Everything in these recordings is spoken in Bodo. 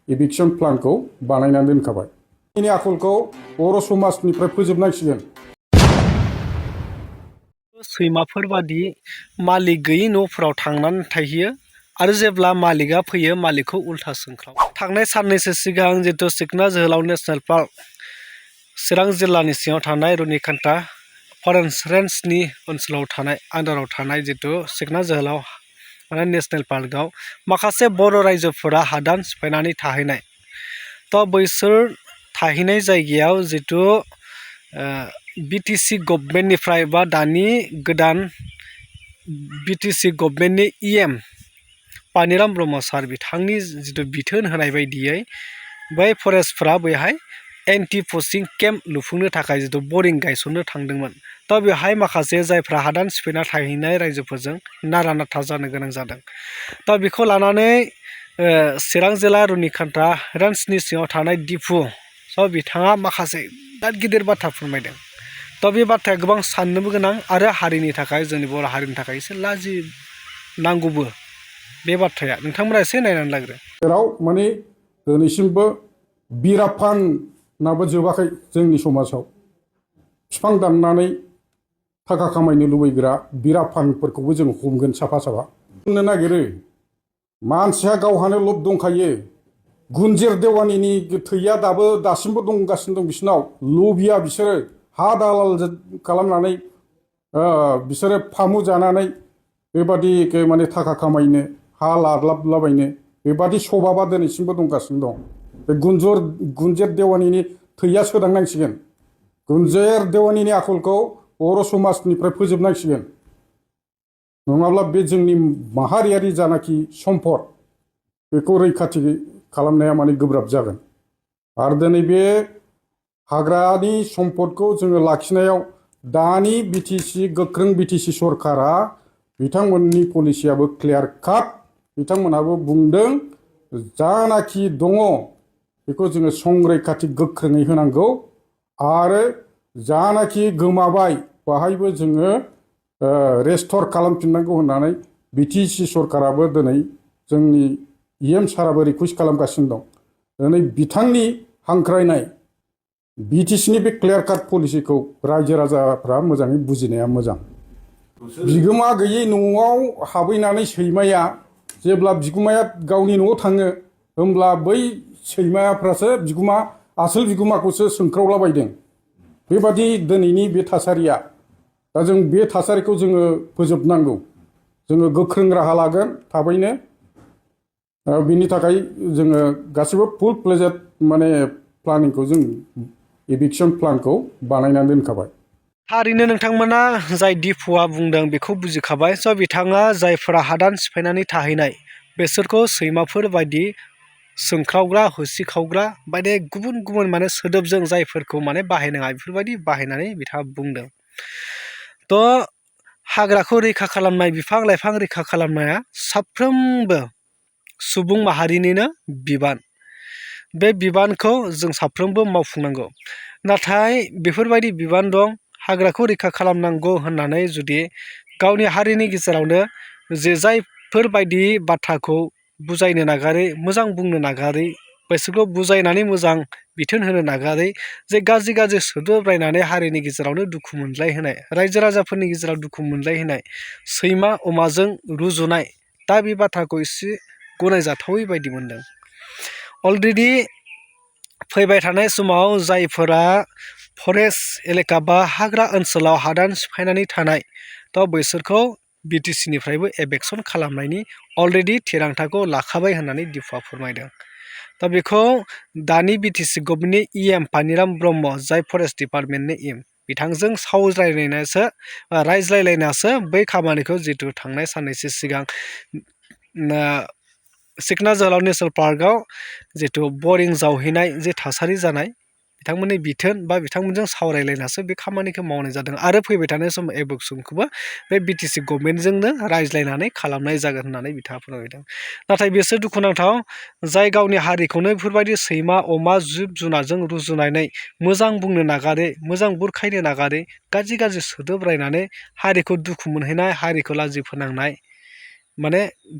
एभिक्सन प्लानखौ बानायनानै दोनखाबाय। बेनि आखलखौ बर' समाजनिफ्राय फोजोबनांसिगोन। सैमाफोर बादि मालिक गैयै न'फोराव थांनानै थाहैयो आरो जेब्ला मालिकआ फैयो मालिकखौ उल्था सोंख्राव। थांनाय साननैसो सिगां जितु सिखना जोहोलाव नेसनेल पार्क चिरां जिल्लानि सिङाव थानाय रुनिकान्ता फरेस्ट रेन्जनि ओनसोलाव थानाय आन्दाराव थानाय जितु सिखना जोहोलाव नेसनेल पार्कआव माखासे बर' रायजोफोरा हादान सिफायनानै थाहैनाय। बैसोर थाहैनाय जायगायाव जितु बिटिसि गभर्नमेन्टनिफ्राय बा दानि गोदान बिटिसि गभर्नमेन्टनि EM पानिराम ब्रह्म सार बिथांनि जितु बिथोन होनाय बायदियै बै फरेस्टफोरा बैहाय एन्टि पचिं केम्प लुफुंनो थाखाय जितु बरिं गायसननो थांदोंमोन। बेवहाय माखासे जायफ्रा हादान सिफायना थाहैनाय रायजोफोरजों नारा नाथा जानो गोनां जादों। बेखौ लानानै चिरां जिल्ला रुनिकान्ता रेन्जनि सिङाव थानाय दिफु बिथाङा माखासे बिराद गिदिर बाथ्रा फोरमायदों। बे बाथ्राया गोबां साननोबो गोनां आरो हारिनि थाखाय जोंनि बर' हारिनि थाखाय एसे लाजि नांगौबो बे बाथ्राया। नोंथांमोना एसे नायनानै लाग्रो। जेराव माने दिनैसिमबो बिराफान नाबो जोबाखै जोंनि समाजाव। बिफां दाननानै थाखा खामायनो लुबैग्रा बिराफानफोरखौबो जों हमगोन साफा साफा। बुंनो नागिरो मानसिया गावहानो लब दंखायो। गुनजेर देवानिनि थैया दासिमबो दंगासिनो दं बिसिनाव। लबिया बिसोरो हा दालाल खालामनानै बिसोरो फामु जानानै बेबादि माने थाखा खामायनो हा लादलाबलाबायनो बेबादि सभाबा दिनैसिमबो दंगासिनो दं। बे गुनजेर देवानिनि थैया सोदांनांसिगोन। गुनजेर देवानिनि आखलखौ बर' समाजनिफ्राय फोजोबनांसिगोन। नङाब्ला बे जोंनि माहारियारि जानाखि सम्पद बेखौ रैखाथि खालामनाया माने गोब्राब जागोन। आरो दिनै बे हाग्रानि सम्पदखौ जोङो लाखिनायाव दानि गोख्रों बिटिसि सरकारा बिथांमोननि पलिसियाबो क्लियार काट। बिथांमोनहाबो बुंदों जानाखि दङ बेखौ जोङो संरैखाथि गोख्रोङै होनांगौ आरो जानाखि गोमाबाय बाहायबो जोङो रेस्ट'र खालामफिननांगौ होननानै बिटिसि सरकाराबो दिनै जोंनि EM साराबो रिकुवेस्ट खालामगासिनो दं। दिनै बिथांनि हांख्रायनाय बिटिसिनि बे क्लियार काट पलिसिखौ रायजो राजाफ्रा मोजाङै बुजिनाया मोजां। बिगोमा गैयै न'आव हाबैनानै सैमाया जेब्ला बिगुमाया गावनि न'आव थाङो होमब्ला बै सैमाफ्रासो आसोल बिगुमाखौसो सोंख्रावलाबायदों। बेबादि दिनैनि बे थासारिया। दा जों बे थासारिखौ जोङो फोजोबनांगौ। जोङो गोख्रों राहा लागोन थाबैनो। बिनि थाखाय जोङो गासिबो फुल फ्लेजेड माने प्लानिंखौ जों एभिक्सन प्लानखौ बानायनानै दोनखाबाय। थारैनो नोंथांमोना जाय दिफुआ बुंदों बेखौ बुजिखाबाय। बिथाङा जायफोरा हादान सिफायनानै थाहैनाय बेसोरखौ सैमाफोर बायदि सोंख्रावग्रा होसिख्रावग्रा बायदि गुबुन गुबुन सोदोबजों जायफोरखौ बाहायनाङा बेफोरबायदि बाहायनानै बिथाङा बुंदों। हाग्राखौ रैखा खालामनाय बिफां लाइफां रैखा खालामनाया साफ्रोमबो सुबुं माहारिनिनो बिबान। बे बिबानखौ जों साफ्रोमबो मावफुंनांगौ। नाथाय बेफोरबायदि बिबान दं हाग्राखौ रैखा खालामनांगौ होननानै जुदि गावनि हारिनि गेजेरावनो जायफोरबायदि बाथ्राखौ बुजायनो नागारै मोजां बुंनो नागारै बिसोरखौ बुजायनानै मोजां बिथोन होनो नागारै गाज्रि गाज्रि सोदोब रायनानै हारिनि गेजेरावनो दुखु मोनलायहोनाय रायजो राजाफोरनि गेजेराव दुखु मोनलायहोनाय सैमा अमाजों रुजुनाय बे बाथ्राखौ एसे गनायजाथावै बायदि मोनदों। अलरेडि फैबाय थानाय समाव जायफोरा फरेस्ट एलेका बा हाग्रा ओनसोलाव हादान सिफायनानै थानाय बैसोरखौ बिटिसिनिफ्रायबो एभेक्सन खालामनायनि अलरेडि थिरांथाखौ लाखाबाय होननानै दिफुआ फोरमायदों। बेखौ दानि बिटिसि गभर्नमेन्टनि EM पानिराम ब्रह्म जाय फरेस्ट डिपार्टमेन्टनि EM बिथांजों रायज्लायलायनासो बै खामानिखौ जितु थांनाय साननैसो सिगां सिखना जोहोलाव नेसनेल पार्कआव जितु बरिं जावहैनाय थासारि जानाय बिथांमोननि बिथोन बा बिथांमोनजों सावरायलायनासो बे खामानिखौ मावनाय जादों। आरो फैबाय थानाय समाव एभेक्सनखौबो बे बिटिसि गभर्नमेन्टजोंनो रायज्लायनानै खालामनाय जागोन होननानै बिथाङा फोरमायदों। नाथाय बेसो दुखुनांथाव जाय गावनि हारिखौनो बेफोरबायदि सैमा अमा जिब जुनारजों रुजुनानै मोजां बुंनो नागारै मोजां बुरखायनो नागारै गाज्रि गाज्रि सोदोब रायनानै हारिखौ दुखु मोनहोनाय हारिखौ लाजि फोनांनाय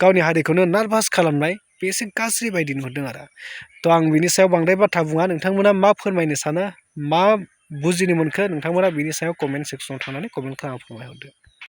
गावनि हारिखौनो नार्भास खालामनाय बे एसे गाज्रि बायदि नुहुरदों आरो थ' आं बिनि सायाव बांद्राय बाथ्रा बुङा नोंथांमोना मा फोरमायनो सानो मा बुजिनो मोनखो नोंथांमोना बिनि सायाव कमेन्ट सेक्सनाव थांनानै कमेन्ट खालामना फोरमायहरदो